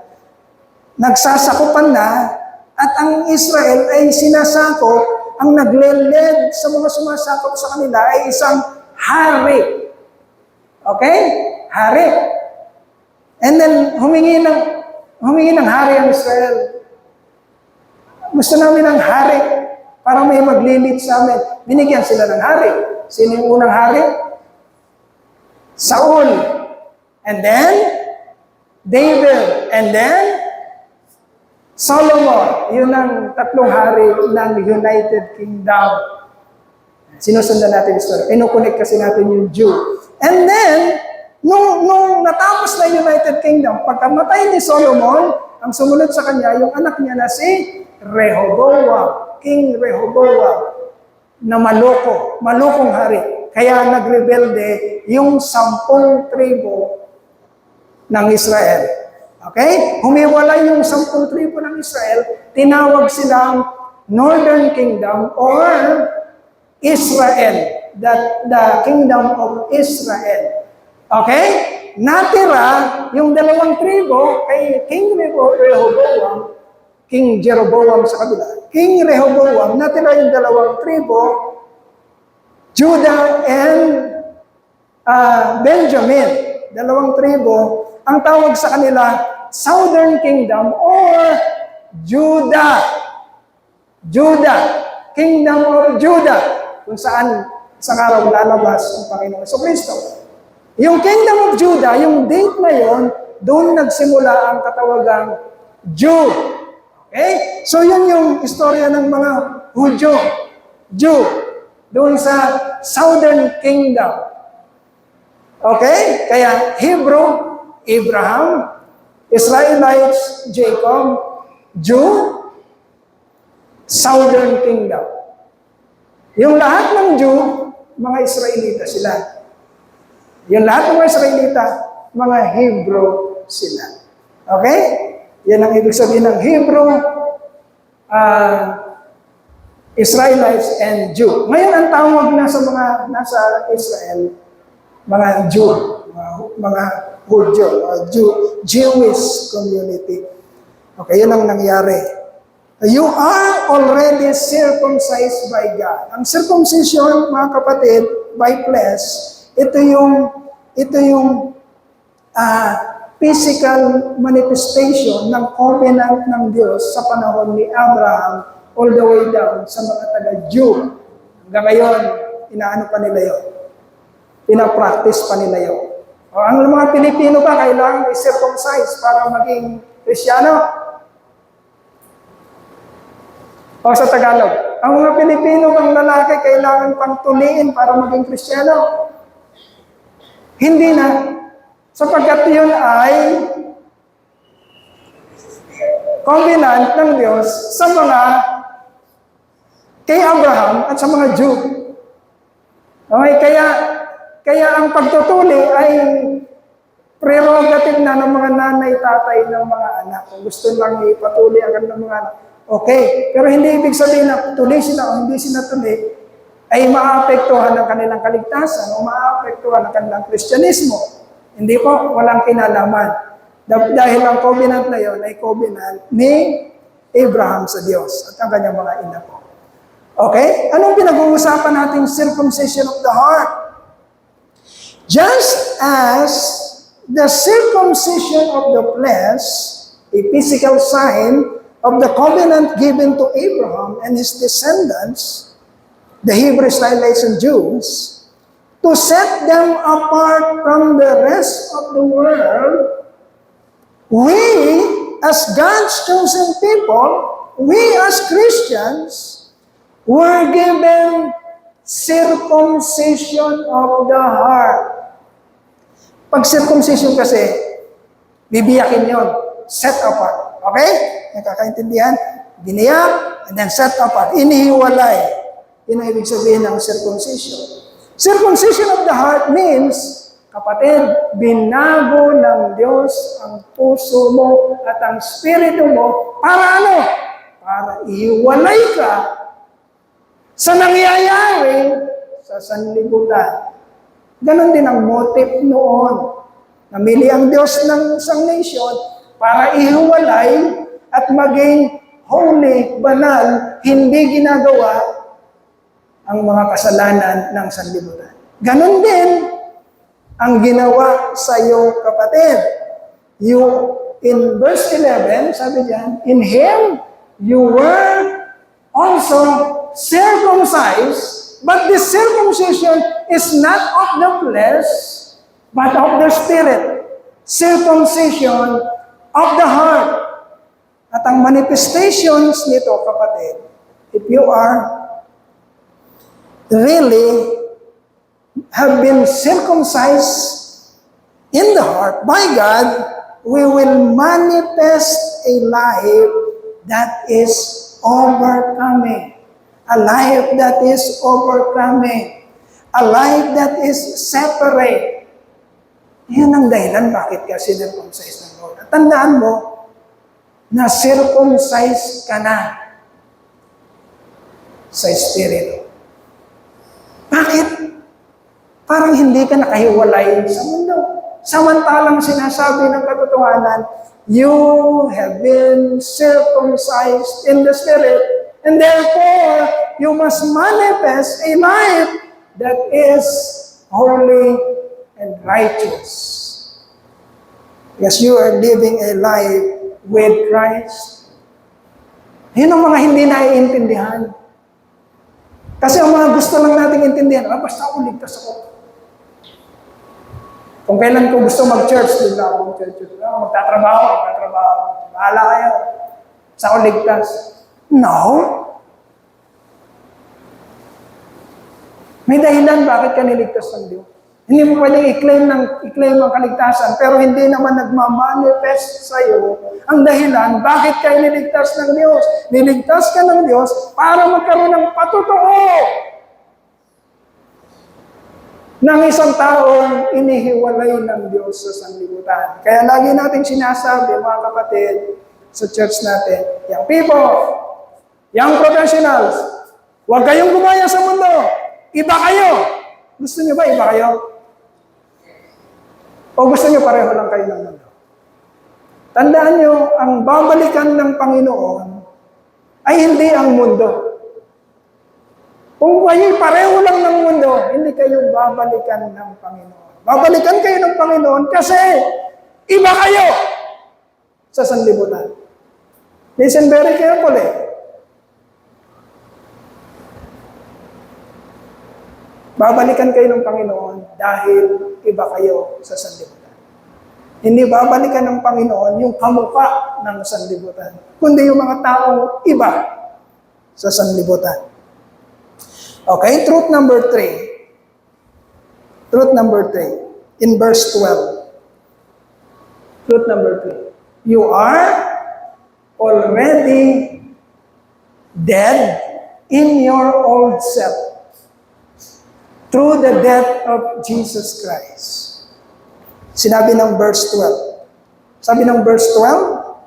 nagsasakupan na, at ang Israel ay sinasakop, ang nagleled sa mga sumasakop sa kanila ay isang hari. Okay? Hari. And then humingi ng hari ang Israel. Gusto namin ng hari para may maglilid sa amin. Binigyan sila ng hari. Sino yung unang hari? Saul. And then David. And then Solomon. Yun ang tatlong hari ng United Kingdom. Sinusundan natin yung story. Ino-connect kasi natin yung Jew. And then, nung natapos na United Kingdom, pagkamatay ni Solomon, ang sumunod sa kanya, yung anak niya na si Rehoboam, King Rehoboam, na malokong hari. Kaya nagrebelde yung 10 tribo ng Israel. Okay? Humiwalay yung 10 tribo ng Israel, tinawag silang Northern Kingdom or Israel, the Kingdom of Israel. Okay? Natira yung 2 tribo kay King Rehoboam, King Jeroboam sa kabila. King Rehoboam, natira yung 2 tribo, Judah and Benjamin. 2 tribo, ang tawag sa kanila, Southern Kingdom or Judah. Judah, Kingdom of Judah, kung saan isang araw lalabas ang Panginoon Jesucristo. Yung Kingdom of Judah, yung date na yon, doon nagsimula ang katawagang Jew. Okay? So yun yung istorya ng mga Hudyo, Jew, doon sa Southern Kingdom. Okay? Kaya Hebrew, Abraham, Israelites, Jacob, Jew, Southern Kingdom. Yung lahat ng Jew, mga Israelita sila. Yung lahat ng mga Israelita, mga Hebrew sila. Okay? Yan ang ibig sabihin ng Hebrew, Israelites, and Jew. Ngayon, ang tawag na sa mga nasa Israel, mga Jew, mga Hudyo, Jewish community. Okay, yun ang nangyari. You are already circumcised by God. Ang circumcision, mga kapatid, by flesh, ito yung physical manifestation ng covenant ng Diyos sa panahon ni Abraham all the way down sa mga taga-Jew. Hanggang ngayon, inaano pa nila yun. Pinapractice pa nila yun. O, ang mga Pilipino ba, kailangan i-circumcise para maging Kristiyano? O sa Tagalog, ang mga Pilipino bang lalaki kailangan pang tuliin para maging Kristiyano? Hindi na. Sapagkat yun ay covenant ng Diyos sa mga kay Abraham at sa mga Jew. Okay, kaya ang pagtutuli ay prerogative na ng mga nanay, tatay ng mga anak. Kung gusto lang ipatuli ang kanilang mga anak, okay. Pero hindi ibig sabihin na tuli sila o hindi sila tuli ay maapektuhan ng kanilang kaligtasan o maapektuhan ng kanilang Kristyanismo. Hindi po, walang kinalaman. Dahil ang covenant na yon ay covenant ni Abraham sa Diyos at ang kanyang mga ina po. Okay? Anong pinag-uusapan nating circumcision of the heart? Just as the circumcision of the flesh, a physical sign of the covenant given to Abraham and his descendants, the Hebrew Israelites and Jews, to set them apart from the rest of the world, we, as God's chosen people, we as Christians, were given circumcision of the heart. Pag circumcision kasi, bibiyakin yon, set apart. Okay? Nakakaintindihan? Biniyak, and then set apart. Inihiwalay. Yun ang ibig sabihin ng circumcision. Circumcision of the heart means, kapatid, binago ng Diyos ang puso mo at ang spirito mo para ano? Para ihiwalay ka sa nangyayari sa sanlibutan. Ganon din ang motive noon. Namili ang Diyos ng isang nation para ihiwalay at maging holy, banal, hindi ginagawa ang mga kasalanan ng sanlibutan. Ganon din ang ginawa sa iyo, kapatid. You, in verse 11, sabi diyan, in Him, you were also circumcised, but this circumcision is not of the flesh, but of the Spirit. Circumcision of the heart. At ang manifestations nito, kapatid, if you are really have been circumcised in the heart by God, we will manifest a life that is overcoming. A life that is overcoming. A life that is separate. Yan ang dahilan bakit ka sinircumcise ng Lord. At tandaan mo, na circumcise ka na sa Espiritu. Bakit? Parang hindi ka nakahiwalay sa mundo. Samantalang sinasabi ng katotohanan, you have been circumcised in the Spirit, and therefore, you must manifest a life that is holy and righteous. Yes, you are living a life with Christ. Yun ang mga hindi naiintindihan. Kasi ang mga gusto lang nating intindihan, basta ako ligtas ako. Kung kailan ko gusto mag-church, bigla ako mag-church. Magtatrabaho. Bahala kayo. Sa ako ligtas. No. May dahilan bakit ka niligtas ng Diyos. Hindi mo pwedeng i-claim ang kaligtasan, pero hindi naman nagmamanifest sa iyo ang dahilan bakit ka niligtas ng Diyos. Niligtas ka ng Diyos para magkaroon ng patotoo ng isang taong inihiwalay ng Diyos sa sanlibutan. Kaya lagi natin sinasabi, mga kapatid, sa church natin, young people, young professionals, huwag kayong gumaya sa mundo. Iba kayo. Gusto niyo ba iba kayo? O gusto niyo pareho lang kayo ng mundo? Tandaan niyo, ang babalikan ng Panginoon ay hindi ang mundo. Kung kayo'y pareho lang ng mundo, hindi kayo babalikan ng Panginoon. Babalikan kayo ng Panginoon kasi iba kayo sa sanlibutan. Listen very carefully. Babalikan kayo ng Panginoon dahil iba kayo sa sanlibutan. Hindi babalikan ng Panginoon yung kamukha ng sanlibutan, kundi yung mga taong iba sa sanlibutan. Okay, truth number 3. Truth number 3, in verse 12. Truth number 3. You are already dead in your old self through the death of Jesus Christ. Sinabi ng verse 12. Sabi ng verse 12,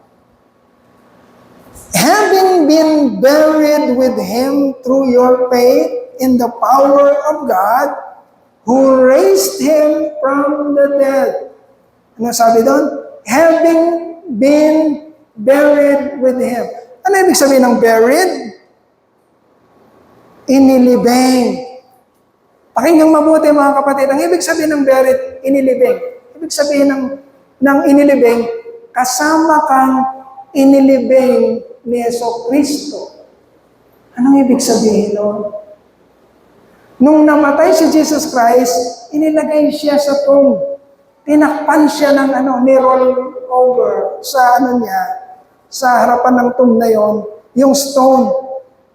having been buried with Him through your faith in the power of God, who raised Him from the dead. Ano sabi doon? Having been buried with Him. Ano ibig sabihin ng buried? Inilibing. Pakinggang mabuti mga kapatid. Ang ibig sabihin ng buried, inilibing. Ibig sabihin ng inilibing, kasama kang inilibing ni Jesucristo. Anong ibig sabihin nun? Nung namatay si Jesus Christ, inilagay siya sa tomb. Tinakpan siya ng ni-roll over sa sa harapan ng tomb na yon, yung stone.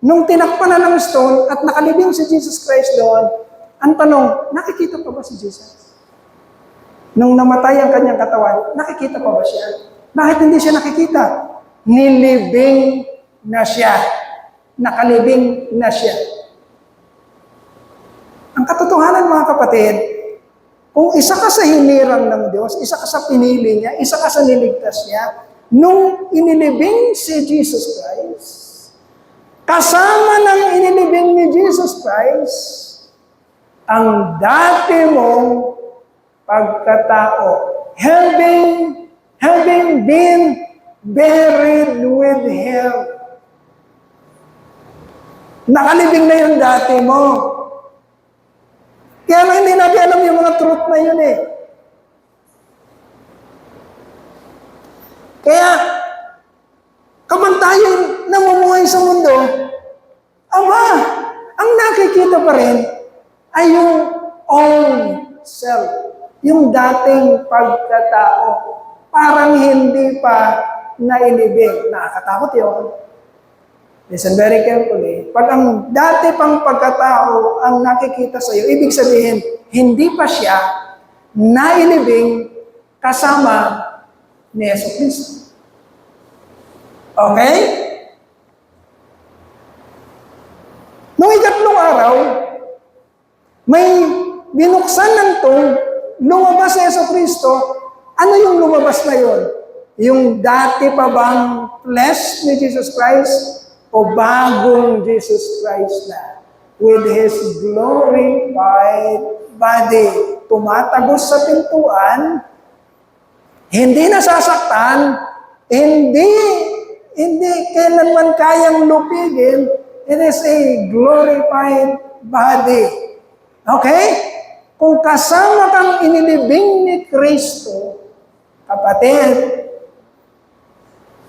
Nung tinakpan na ng stone at nakalibing si Jesus Christ doon, ang tanong, nakikita pa ba si Jesus? Nung namatay ang kanyang katawan, nakikita pa ba siya? Bakit hindi siya nakikita? Nilibing na siya. Nakalibing na siya. Ang katotohanan mga kapatid, kung isa ka sa hinirang ng Diyos, isa ka sa pinili niya, isa ka sa niligtas niya, nung inilibing si Jesus Christ, kasama ng inilibing ni Jesus Christ, ang dati mong pagkatao, having been buried with Him. Nakalibing na yung dati mo. Kaya lang hindi natin alam yung mga truth na yun eh. Kaya, kapag tayo namumuhay sa mundo, ang nakikita pa rin ay yung own self, yung dating pagkatao. Parang hindi pa nailibing. Nakakatakot yun. Listen very carefully. Pag ang dati pang pagkatao ang nakikita sa iyo, ibig sabihin, hindi pa siya nailibing kasama ni Yesu Cristo. Okay? Noong ikatlong araw, may binuksan ng tong lumabas si Yesu Cristo. Ano yung lumabas na yon? Yung dati pa bang flesh ni Jesus Christ o bagong Jesus Christ na with His glorified body? Tumatagos sa pintuan, hindi nasasaktan, hindi kailanman kayang lupigin. It is a glorified body. Okay? Kung kasama kang inilibing ni Kristo, kapatid,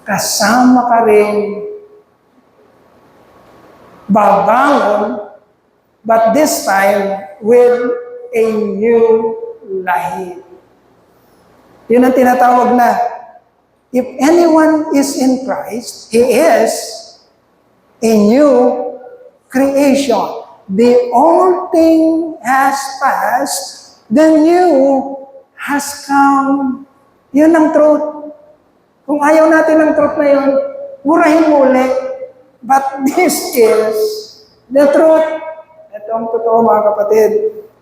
kasama ka rin babangon, but this time with a new life. Yun ang tinatawag na, if anyone is in Christ, he is a new creation. The old thing has passed, the new has come. Yun ang truth. Kung ayaw natin ng truth na yun, murahin mo ulit. But this is the truth. Ito ang totoo mga kapatid.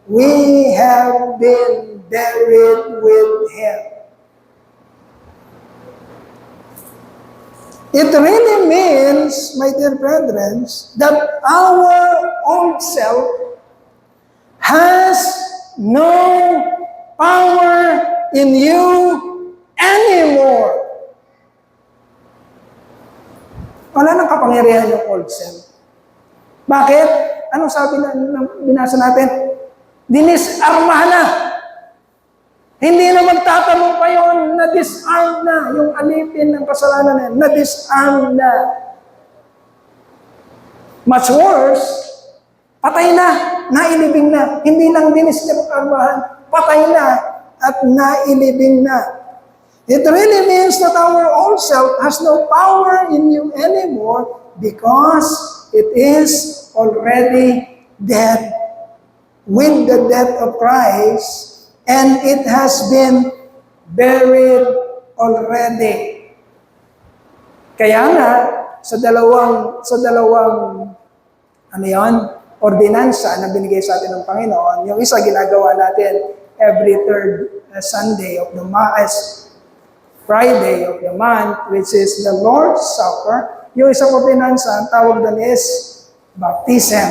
We have been buried with Him. It really means, my dear brethren, that our old self has no power in you anymore. Wala nang kapangyarihan yung old self. Bakit? Anong sabi na binasa natin? Dinisarmahan na. Hindi na magtatanong pa yun, na-disarm na. Yung alipin ng kasalanan na, na-disarm na. Much worse, patay na, nailibing na. Hindi lang dinisarmahan, patay na at nailibing na. It really means that our old self has no power in you anymore because it is already dead with the death of Christ. And it has been buried already. Kaya nga, sa dalawang ordinansa na binigay sa atin ng Panginoon, yung isa ginagawa natin every third Sunday of the month, Friday of the month, which is the Lord's Supper. Yung isang ordinansa, ang tawag doon is baptism.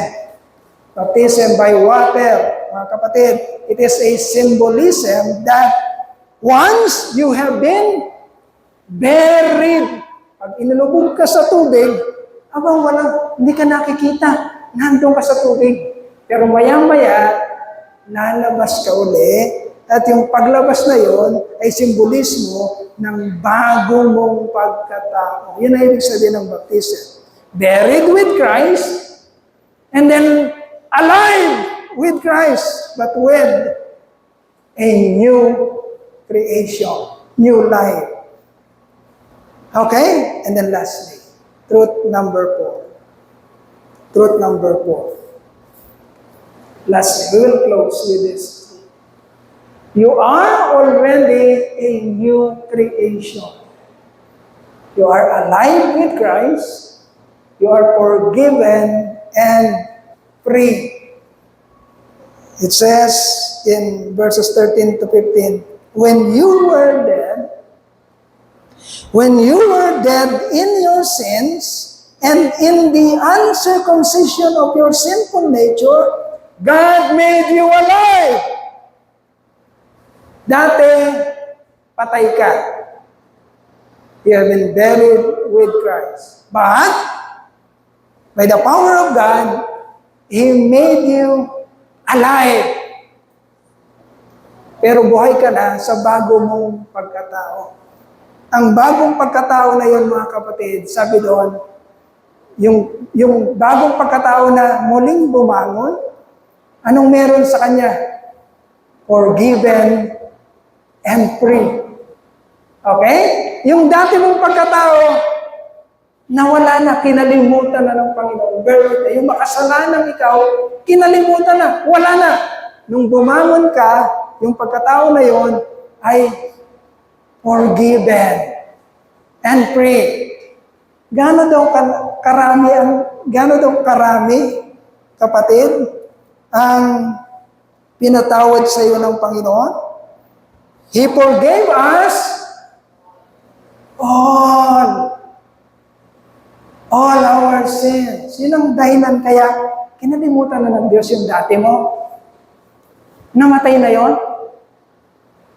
Baptism by water. Mga kapatid, it is a symbolism that once you have been buried, pag inilubog ka sa tubig, hindi ka nakikita, nandun ka sa tubig. Pero maya-maya, lalabas ka uli, at yung paglabas na yon ay simbolismo ng bago mong pagkatao. Yun ay ibig sabihin ng baptism. Buried with Christ, and then alive with Christ, but with a new creation, new life. Okay? And then lastly, truth number 4. Truth number 4. Lastly, we will close with this. You are already a new creation. You are alive with Christ. You are forgiven and free. It says in verses 13 to 15, when you were dead in your sins and in the uncircumcision of your sinful nature, God made you alive. Dati, patay ka. You have been buried with Christ. But, by the power of God, He made you alive. Pero buhay ka na sa bago mong pagkatao. Ang bagong pagkatao na yun, mga kapatid, sabi doon, yung bagong pagkatao na muling bumangon, anong meron sa kanya? Forgiven and free. Okay? Yung dati mong pagkatao, Nawala na, kinalimutan na ng Panginoon. Pero yung makasalanan ikaw, kinalimutan na, wala na. Nung bumangon ka, yung pagkatao na yon ay forgiven and free. Gaano daw karami, kapatid, ang pinatawad sa iyo ng Panginoon? He forgave us all our sins. Yun ang dahilan kaya kinalimutan na ng Diyos yung dati mo. Namatay na yon.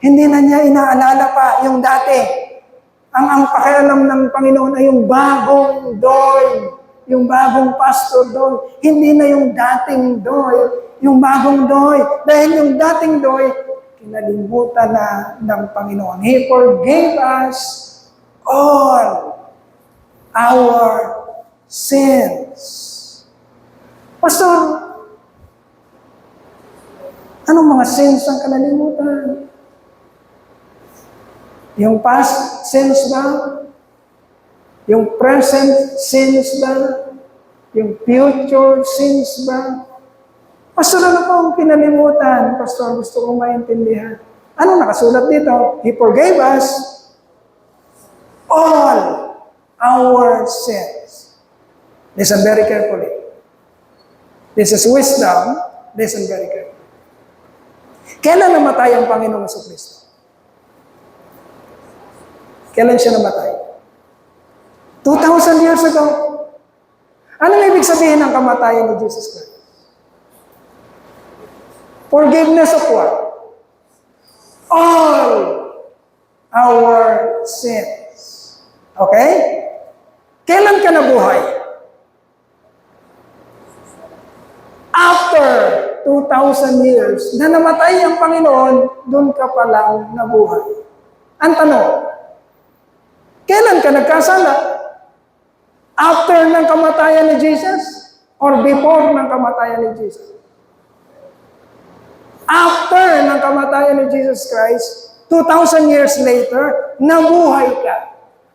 Hindi na niya inaalala pa yung dati. Ang pakialam ng Panginoon ay yung bagong Doy, yung bagong pastor Doy. Hindi na yung dating Doy, yung bagong Doy. Dahil yung dating Doy, kinalimutan na ng Panginoon. He forgave us all our sins. Pastor, anong mga sins ang kinalimutan? Yung past sins ba? Yung present sins ba? Yung future sins ba? Pastor, ano po ang kinalimutan? Pastor, gusto kong maintindihan. Ano nakasulat dito? He forgave us all our sins. Listen very carefully. This is wisdom. Listen very carefully. Kailan namatay ang Panginoong Jesucristo? Kailan siya namatay? 2,000 years ago. Anong ibig sabihin ng kamatayan ni Jesus Christ? Forgiveness of what? All our sins. Okay? Kailan ka nabuhay? After 2,000 years na namatay ang Panginoon, doon ka pa lang nabuhay. Ang tanong, kailan ka nagkasala? After ng kamatayan ni Jesus? Or before ng kamatayan ni Jesus? After ng kamatayan ni Jesus Christ, 2,000 years later, nabuhay ka.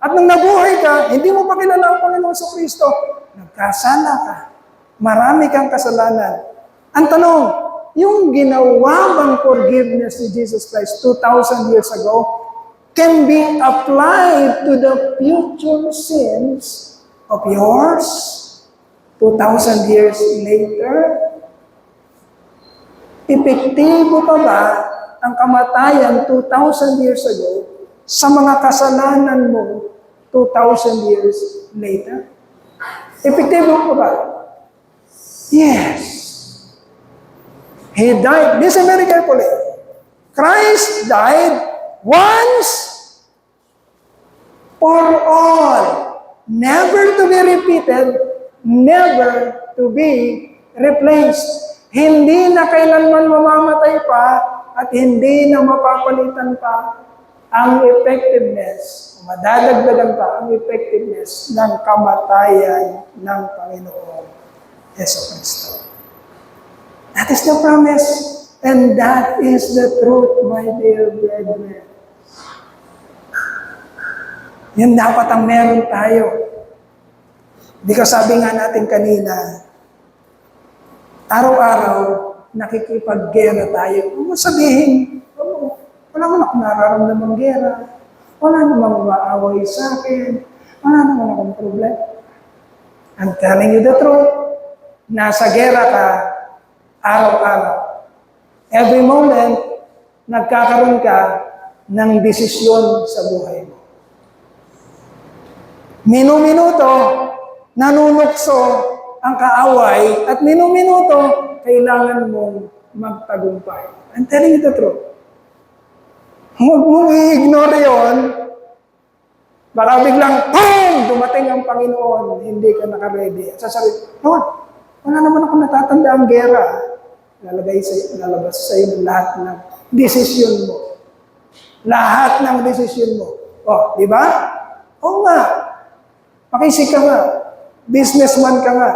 At nung nabuhay ka, hindi mo pa kilala ang Panginoon sa Kristo, nagkasala ka. Marami kang kasalanan. Ang tanong, yung ginawa bang forgiveness ni Jesus Christ 2,000 years ago can be applied to the future sins of yours 2,000 years later? Epektibo pa ba ang kamatayan 2,000 years ago sa mga kasalanan mo 2,000 years later? Epektibo pa ba? Yes. He died. Listen very carefully. Christ died once for all. Never to be repeated, never to be replaced. Hindi na kailanman mamamatay pa at hindi na mapapalitan pa ang effectiveness, madadagdagan pa ang effectiveness ng kamatayan ng Panginoon Yesu Cristo. That is the promise, and that is the truth, my dear brethren. Yan dapat ang meron tayo. Di ka sabi nga natin kanina, araw-araw, nakikipaggera tayo. Kung sabihin, wala naman akong nararamdamang gera, wala namang maaway sa akin, wala naman akong problema. I'm telling you the truth. Nasa gera ka, araw-araw. Every moment, nagkakaroon ka ng desisyon sa buhay mo. Minu-minuto, nanunukso ang kaaway at minu-minuto, kailangan mong magtagumpay. I'm telling you the truth. Huwag mong i-ignore yun. Baka biglang, boom! Dumating ang Panginoon, hindi ka naka-ready. At sasabihin, Lord, wala naman ako natatanda ang gera. Lalabas sa iyo lahat ng desisyon mo. Lahat ng desisyon mo. Oh, di ba? Oo nga. Makisig ka nga. Businessman ka nga.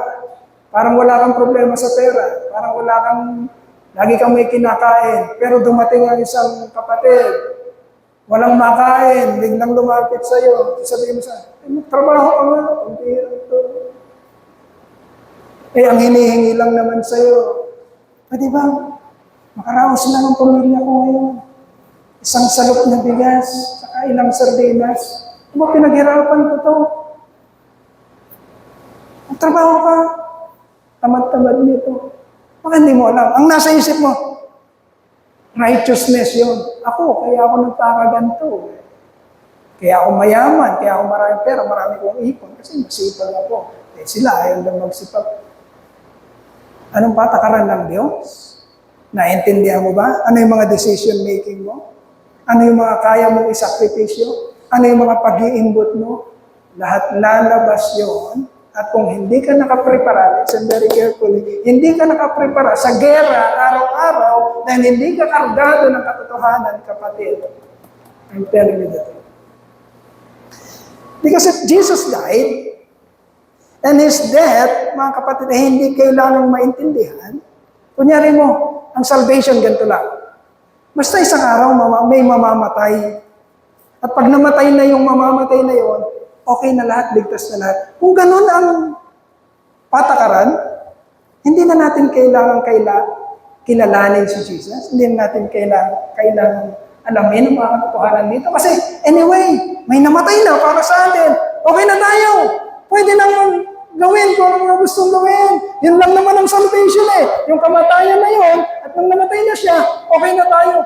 Parang wala kang problema sa pera. Parang wala kang, lagi kang may kinakain. Pero dumating ang isang kapatid. Walang makain, biglang lumapit sa'yo. Sabihin mo sa, magtrabaho ka nga, ang hirap to. Ang hinihingi lang naman sa'yo, pwede ba, makaraos lang ang pamilya ko ngayon. Isang salok na bigas, saka ilang sardinas. Ano pinaghirapan ko to? Magtrabaho ka, tamad-tamad nito. Baka hindi mo alam. Ang nasa isip mo, righteousness yun. Ako, kaya ako nagkakaganto. Kaya ako mayaman, kaya ako maraming pera, marami kong ipon. Kasi masipag ako. Sila ayaw lang magsipag. Anong patakaran ng Diyos? Naintindihan mo ba? Ano yung mga decision making mo? Ano yung mga kaya mong isakripisyo? Ano yung mga pag-iimbot mo? Lahat lalabas yun. At kung hindi ka nakaprepara, listen very carefully, hindi ka nakaprepara sa gera araw-araw dahil hindi ka kargado ng katotohanan, kapatid. I'm telling you the truth. Because if Jesus died, and His death, mga kapatid, hindi kailangang maintindihan. Kunyari mo, ang salvation ganito lang. Basta isang araw, may mamamatay. At pag namatay na yung mamamatay na yon, okay na lahat, ligtas na lahat. Kung ganun ang patakaran, hindi na natin kailangan kilalanin si Jesus. Hindi na natin kailangan alamin ang mga katotohanan dito. Kasi anyway, may namatay na para sa atin. Okay na tayo. Pwede naman gawin kung ano mga gustong gawin. Yun lang naman ang salvation eh. Yung kamatayan na yun, at nang namatay na siya, okay na tayo.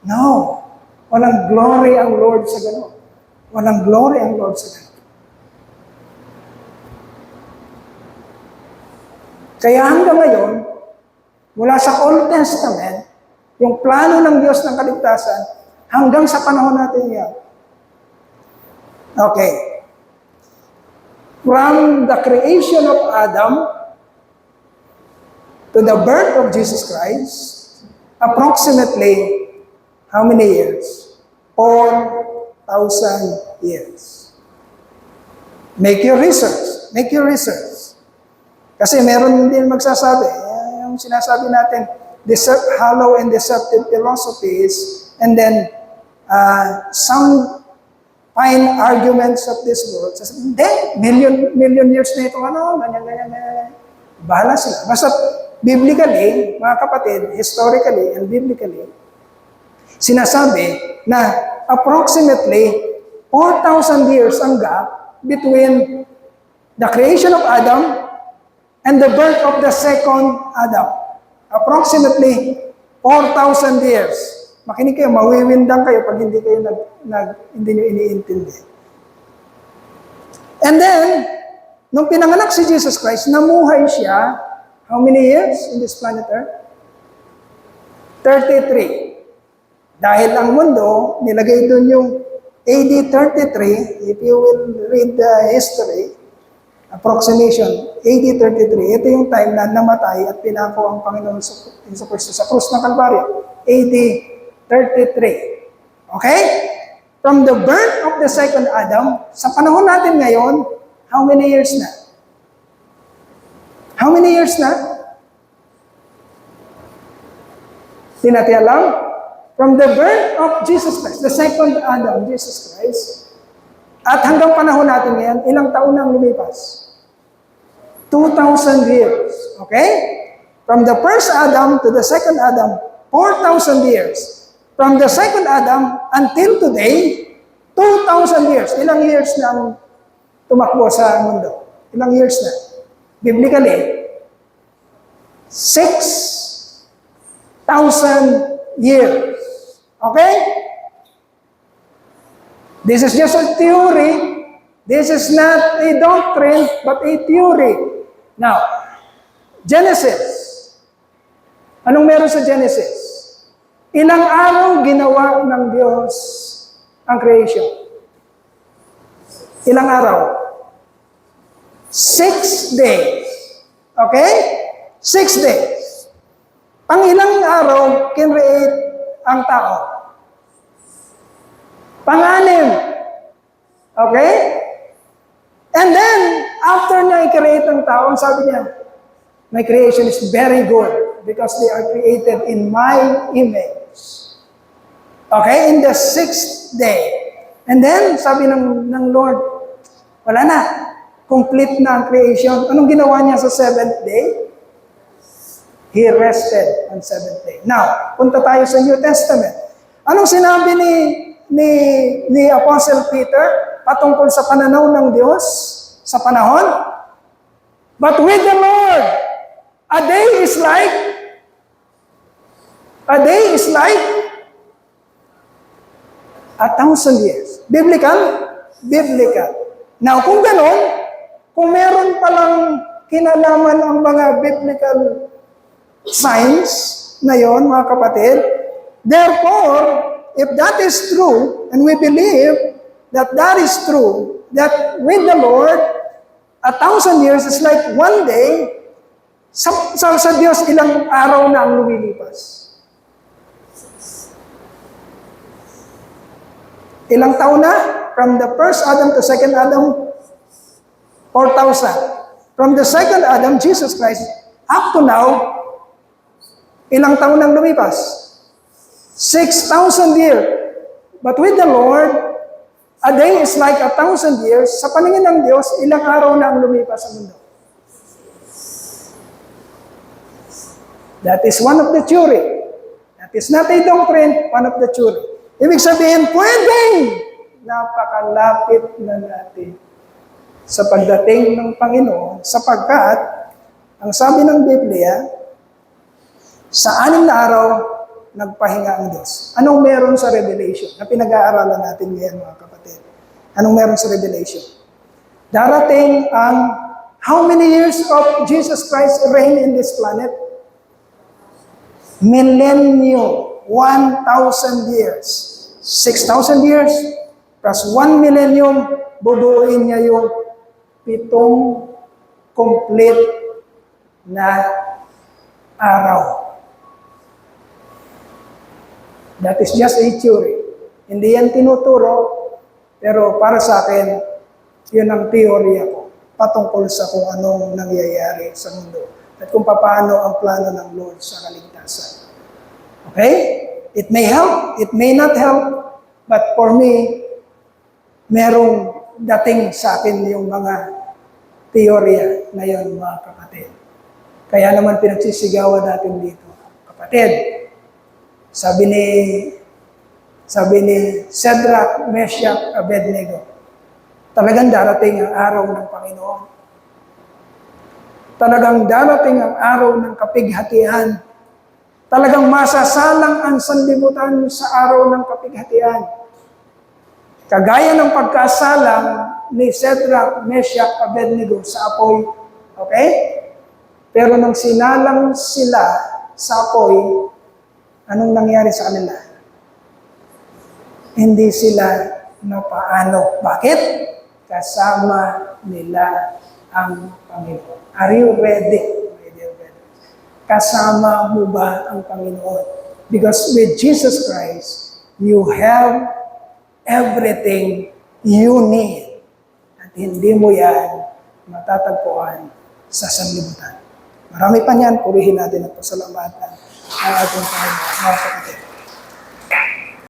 No. Walang glory ang Lord sa gano'n. Walang glory ang Lord sa gano'n. Kaya hanggang ngayon, mula sa Old Testament, yung plano ng Diyos ng kaligtasan, hanggang sa panahon natin yan. Okay. From the creation of Adam to the birth of Jesus Christ, approximately how many years? 4,000 years. Make your research. Make your research. Kasi meron din magsasabi, yung sinasabi natin, hollow and deceptive philosophies, and then some fine arguments of this world. Hindi, million years na ito, ganyan. Bahala sila. Basta biblically, mga kapatid, historically and biblically, sinasabi na approximately 4,000 years ang gap between the creation of Adam and the birth of the second Adam. Approximately 4,000 years. Makinig kayo, mawiwindang kayo pag hindi kayo hindi nyo iniintindi. And then, nung pinanganak si Jesus Christ, namuhay siya, how many years in this planet Earth? 33. Dahil ang mundo, nilagay doon yung AD 33, if you will read the history, approximation, AD 33, ito yung time na namatay at pinako ang Panginoon sa krus ng Kalbaryo. AD 33. Okay? From the birth of the second Adam, sa panahon natin ngayon, how many years na? How many years na? Di natin alam? From the birth of Jesus Christ, the second Adam, Jesus Christ, at hanggang panahon natin ngayon, ilang taon nang lumipas? 2,000 years. Okay? From the first Adam to the second Adam, 4,000 years. From the second Adam until today, 2,000 years. Ilang years na ang tumakbo sa mundo? Ilang years na? Biblically, 6,000 years. Okay? This is just a theory. This is not a doctrine, but a theory. Now, Genesis. Anong meron sa Genesis? Ilang araw ginawa ng Diyos ang creation? Ilang araw? 6 days. Okay? 6 days. Pang ilang araw kinreate ang tao? Pang-anim. Okay? And then, after niya i-create ang tao, sabi niya, my creation is very good because they are created in my image. Okay? In the sixth day. And then, sabi ng Lord, wala na. Complete na ang creation. Anong ginawa niya sa seventh day? He rested on seventh day. Now, punta tayo sa New Testament. Anong sinabi ni Apostle Peter patungkol sa pananaw ng Diyos sa panahon? But with the Lord, a day is like 1,000 years. Biblical? Biblical. Now, kung ganon, kung meron palang kinalaman ang mga biblical signs na yon, mga kapatid, therefore, if that is true, and we believe that that is true, that with the Lord, 1,000 years is like one day, sa Diyos ilang araw na ang lumilipas. Ilang taon na? From the first Adam to second Adam, 4,000. From the second Adam, Jesus Christ, up to now, ilang taon nang lumipas? 6,000 years. But with the Lord, a day is like 1,000 years. Sa paningin ng Diyos, ilang araw na ang lumipas sa mundo? That is one of the theory. That is not a doctrine, one of the theory. Ibig sabihin, pwedeng napakalapit na natin sa pagdating ng Panginoon sapagkat, ang sabi ng Biblia, sa 6 na araw, nagpahinga ang Diyos. Anong meron sa Revelation na pinag-aaralan natin ngayon, mga kapatid? Anong meron sa Revelation? Darating ang how many years of Jesus Christ reign in this planet? Millennium. 1,000 years. 6,000 years plus 1 millennium, bubuuin niya yung 7 complete na araw. That is just a theory. Hindi yan tinuturo, pero para sa akin, yun ang teorya ko patungkol sa kung anong nangyayari sa mundo at kung paano ang plano ng Lord sa kaligtasan. Okay? It may help, it may not help, but for me, merong dating sa akin yung mga teorya na yun, mga kapatid. Kaya naman pinagsisigawan natin dito. Kapatid, sabi ni Shadrach, Meshach, Abednego, talagang darating ang araw ng Panginoon. Talagang darating ang araw ng kapighatian. Talagang masasalang ang sanlibutan sa araw ng kapighatian. Kagaya ng pagkasalang ni Shadrach, Meshach, Abednego sa apoy. Okay? Pero nang sinalang sila sa apoy, anong nangyari sa kanila? Hindi sila napaano. Bakit? Kasama nila ang Panginoon. Are you ready? Kasama mo ba ang Panginoon? Because with Jesus Christ, you have everything you need. At hindi mo yan matatagpuan sa sanlibutan. Marami pa niyan, purihin natin at pasalamatan ang ating Panginoon. Mga kapatid.